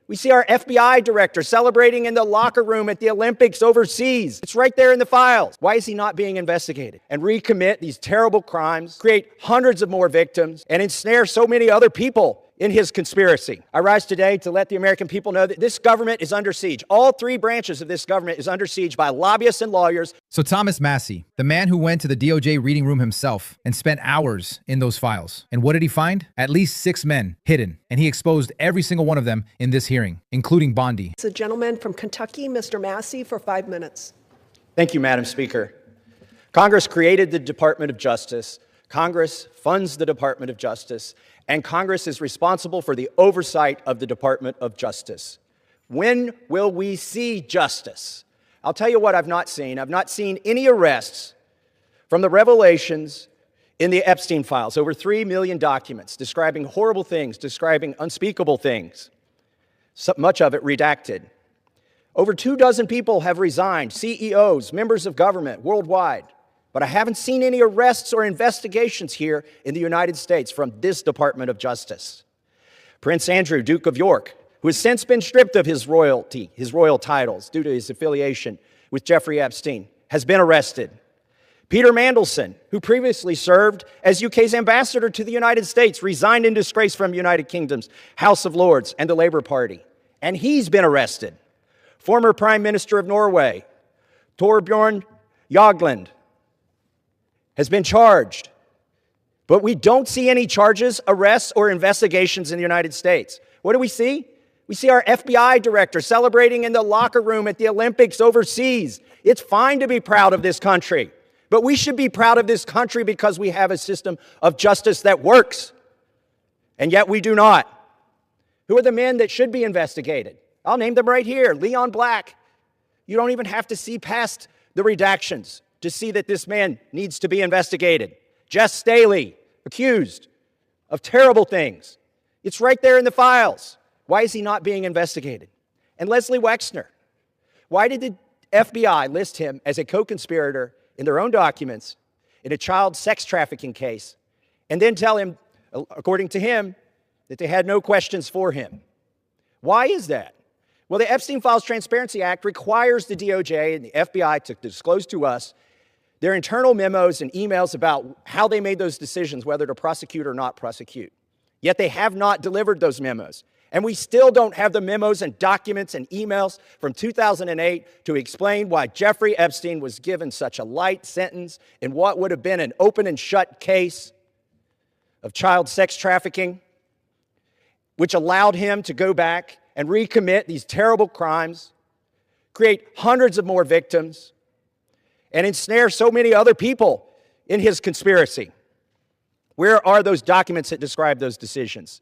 We see our FBI director celebrating in the locker room at the Olympics overseas. It's right there in the files. Why is he not being investigated? And recommit these terrible crimes, create hundreds of more victims, and ensnare so many other people in his conspiracy. I rise today to let the American people know that this government is under siege. All three branches of this government is under siege by lobbyists and lawyers. So Thomas Massie, the man who went to the DOJ reading room himself and spent hours in those files. And what did he find? At least 6 men hidden. And he exposed every single one of them in this hearing, including Bondi. It's a gentleman from Kentucky, Mr. Massie, for 5 minutes. Thank you, Madam Speaker. Congress created the Department of Justice. Congress funds the Department of Justice. And Congress is responsible for the oversight of the Department of Justice. When will we see justice? I'll tell you what I've not seen. I've not seen any arrests from the revelations in the Epstein files. Over 3 million documents describing horrible things, describing unspeakable things, so much of it redacted. Over 24 people have resigned, CEOs, members of government worldwide. But I haven't seen any arrests or investigations here in the United States from this Department of Justice. Prince Andrew, Duke of York, who has since been stripped of his royal titles due to his affiliation with Jeffrey Epstein, has been arrested. Peter Mandelson, who previously served as UK's ambassador to the United States, resigned in disgrace from United Kingdom's House of Lords and the Labour Party, and he's been arrested. Former Prime Minister of Norway, Torbjorn Jagland, has been charged, but we don't see any charges, arrests, or investigations in the United States. What do we see? We see our FBI director celebrating in the locker room at the Olympics overseas. It's fine to be proud of this country, but we should be proud of this country because we have a system of justice that works, and yet we do not. Who are the men that should be investigated? I'll name them right here. Leon Black. You don't even have to see past the redactions to see that this man needs to be investigated. Jess Staley, accused of terrible things. It's right there in the files. Why is he not being investigated? And Leslie Wexner. Why did the FBI list him as a co-conspirator in their own documents in a child sex trafficking case and then tell him, according to him, that they had no questions for him? Why is that? Well, the Epstein Files Transparency Act requires the DOJ and the FBI to disclose to us their internal memos and emails about how they made those decisions, whether to prosecute or not prosecute. Yet they have not delivered those memos. And we still don't have the memos and documents and emails from 2008 to explain why Jeffrey Epstein was given such a light sentence in what would have been an open and shut case of child sex trafficking, which allowed him to go back and recommit these terrible crimes, create hundreds of more victims, and ensnare so many other people in his conspiracy. Where are those documents that describe those decisions?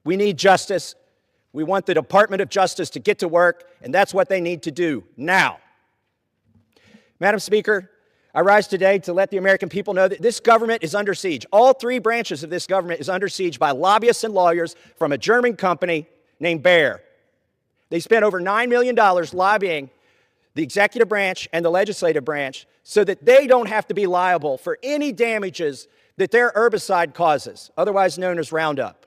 We need justice. We want the Department of Justice to get to work, and that's what they need to do now. Madam Speaker, I rise today to let the American people know that this government is under siege. All three branches of this government is under siege by lobbyists and lawyers from a German company named Bayer. They spent over $9 million lobbying the executive branch and the legislative branch so that they don't have to be liable for any damages that their herbicide causes, otherwise known as Roundup.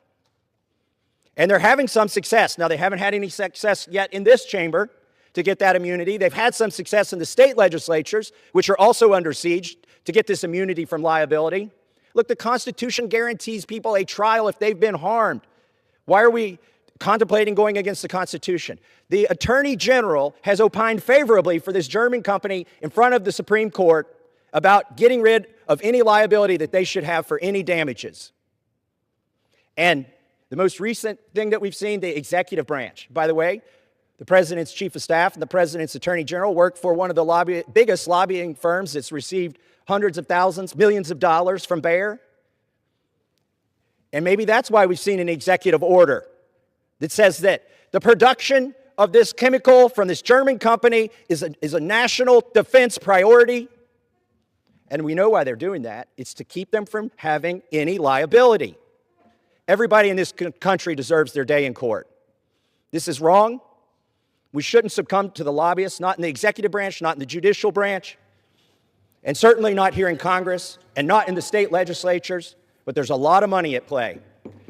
And they're having some success. Now, they haven't had any success yet in this chamber to get that immunity. They've had some success in the state legislatures, which are also under siege, to get this immunity from liability. Look, the Constitution guarantees people a trial if they've been harmed. Why are we contemplating going against the Constitution? The Attorney General has opined favorably for this German company in front of the Supreme Court about getting rid of any liability that they should have for any damages. And the most recent thing that we've seen, the executive branch. By the way, the President's Chief of Staff and the President's Attorney General work for one of the biggest lobbying firms that's received hundreds of thousands, millions of dollars from Bayer. And maybe that's why we've seen an executive order that says that the production of this chemical from this German company is a national defense priority. And we know why they're doing that. It's to keep them from having any liability. Everybody in this country deserves their day in court. This is wrong. We shouldn't succumb to the lobbyists, not in the executive branch, not in the judicial branch, and certainly not here in Congress, and not in the state legislatures, but there's a lot of money at play.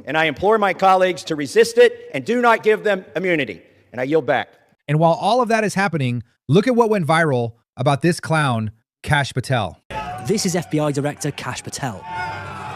And I implore my colleagues to resist it and do not give them immunity. And I yield back. And while all of that is happening, look at what went viral about this clown, Kash Patel. This is FBI Director Kash Patel,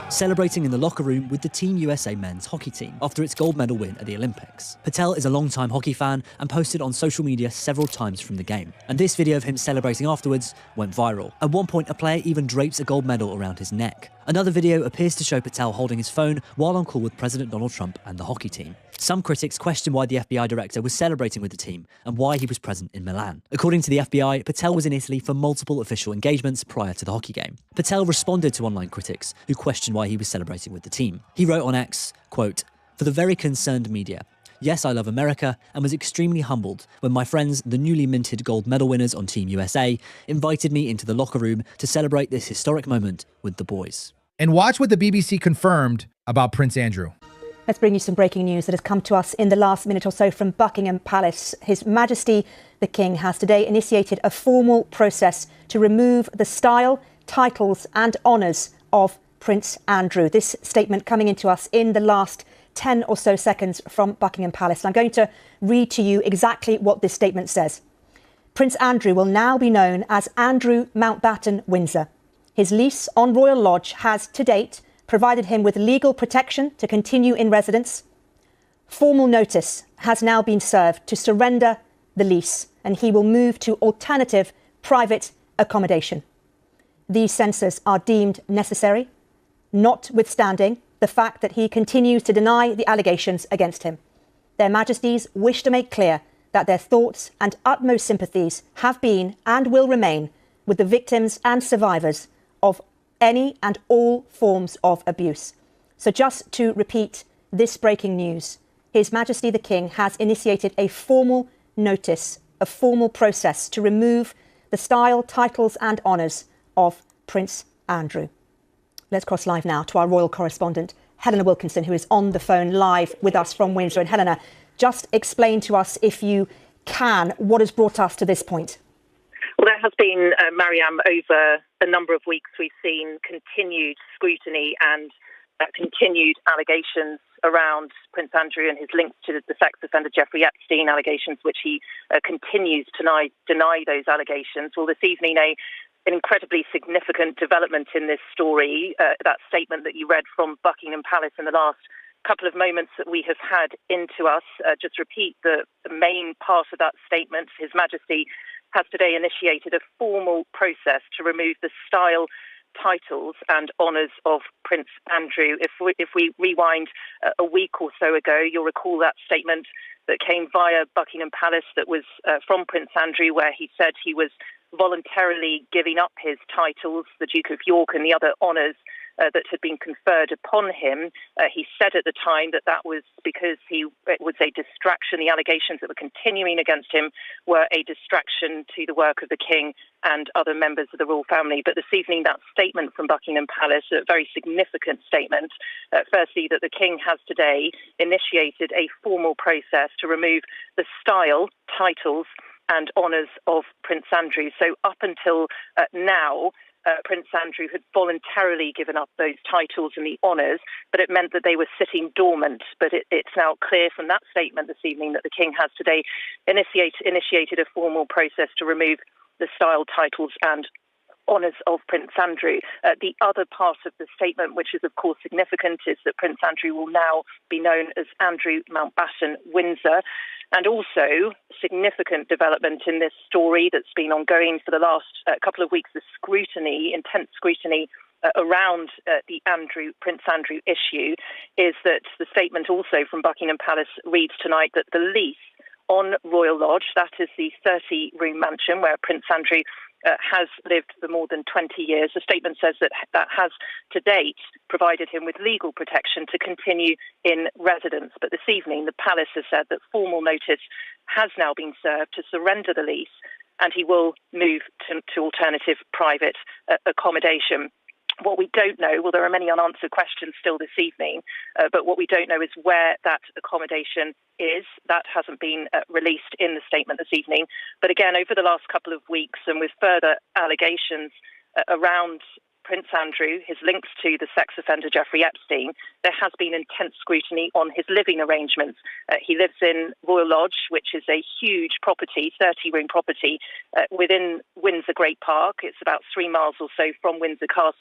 celebrating in the locker room with the Team USA men's hockey team after its gold medal win at the Olympics. Patel is a long-time hockey fan and posted on social media several times from the game. And this video of him celebrating afterwards went viral. At one point, a player even drapes a gold medal around his neck. Another video appears to show Patel holding his phone while on call with President Donald Trump and the hockey team. Some critics question why the FBI director was celebrating with the team and why he was present in Milan. According to the FBI, Patel was in Italy for multiple official engagements prior to the hockey game. Patel responded to online critics who questioned why he was celebrating with the team. He wrote on X, quote, "For the very concerned media, yes, I love America and was extremely humbled when my friends, the newly minted gold medal winners on Team USA, invited me into the locker room to celebrate this historic moment with the boys." And watch what the BBC confirmed about Prince Andrew. Let's bring you some breaking news that has come to us in the last minute or so from Buckingham Palace. His Majesty the King has today initiated a formal process to remove the style, titles and honours of Prince Andrew. This statement coming into us in the last 10 or so seconds from Buckingham Palace. I'm going to read to you exactly what this statement says. Prince Andrew will now be known as Andrew Mountbatten Windsor. His lease on Royal Lodge has, to date, provided him with legal protection to continue in residence. Formal notice has now been served to surrender the lease, and he will move to alternative private accommodation. These censors are deemed necessary, notwithstanding the fact that he continues to deny the allegations against him. Their Majesties wish to make clear that their thoughts and utmost sympathies have been and will remain with the victims and survivors of any and all forms of abuse. So just to repeat this breaking news, His Majesty the King has initiated a formal notice, a formal process to remove the style, titles and honours of Prince Andrew. Let's cross live now to our royal correspondent, Helena Wilkinson, who is on the phone live with us from Windsor. And Helena, just explain to us, if you can, what has brought us to this point. Well, there has been, Mariam, over a number of weeks, we've seen continued scrutiny and continued allegations around Prince Andrew and his links to the sex offender Jeffrey Epstein allegations, which he continues to deny those allegations. Well, this evening, an incredibly significant development in this story, that statement that you read from Buckingham Palace in the last couple of moments that we have had into us. Just repeat the main part of that statement. His Majesty has today initiated a formal process to remove the style, titles and honours of Prince Andrew. If we rewind a week or so ago, you'll recall that statement that came via Buckingham Palace that was from Prince Andrew, where he said he was voluntarily giving up his titles, the Duke of York and the other honours that had been conferred upon him. He said at the time that was because it was a distraction. The allegations that were continuing against him were a distraction to the work of the King and other members of the royal family. But this evening, that statement from Buckingham Palace, a very significant statement, firstly, that the King has today initiated a formal process to remove the style, titles and honours of Prince Andrew. So up until now, Prince Andrew had voluntarily given up those titles and the honours, but it meant that they were sitting dormant. But it's now clear from that statement this evening that the King has today initiated a formal process to remove the style, titles and honours of Prince Andrew. The other part of the statement, which is of course significant, is that Prince Andrew will now be known as Andrew Mountbatten Windsor. And also, significant development in this story that's been ongoing for the last couple of weeks, the scrutiny, intense scrutiny around the Prince Andrew issue, is that the statement also from Buckingham Palace reads tonight that the lease on Royal Lodge, that is the 30-room mansion where Prince Andrew has lived for more than 20 years. The statement says that has to date provided him with legal protection to continue in residence. But this evening, the palace has said that formal notice has now been served to surrender the lease, and he will move to alternative private accommodation. What we don't know, well, there are many unanswered questions still this evening, but what we don't know is where that accommodation is. That hasn't been released in the statement this evening. But again, over the last couple of weeks, and with further allegations around Prince Andrew, his links to the sex offender Jeffrey Epstein, there has been intense scrutiny on his living arrangements. He lives in Royal Lodge, which is a huge property, 30-room property, within Windsor Great Park. It's about 3 miles or so from Windsor Castle.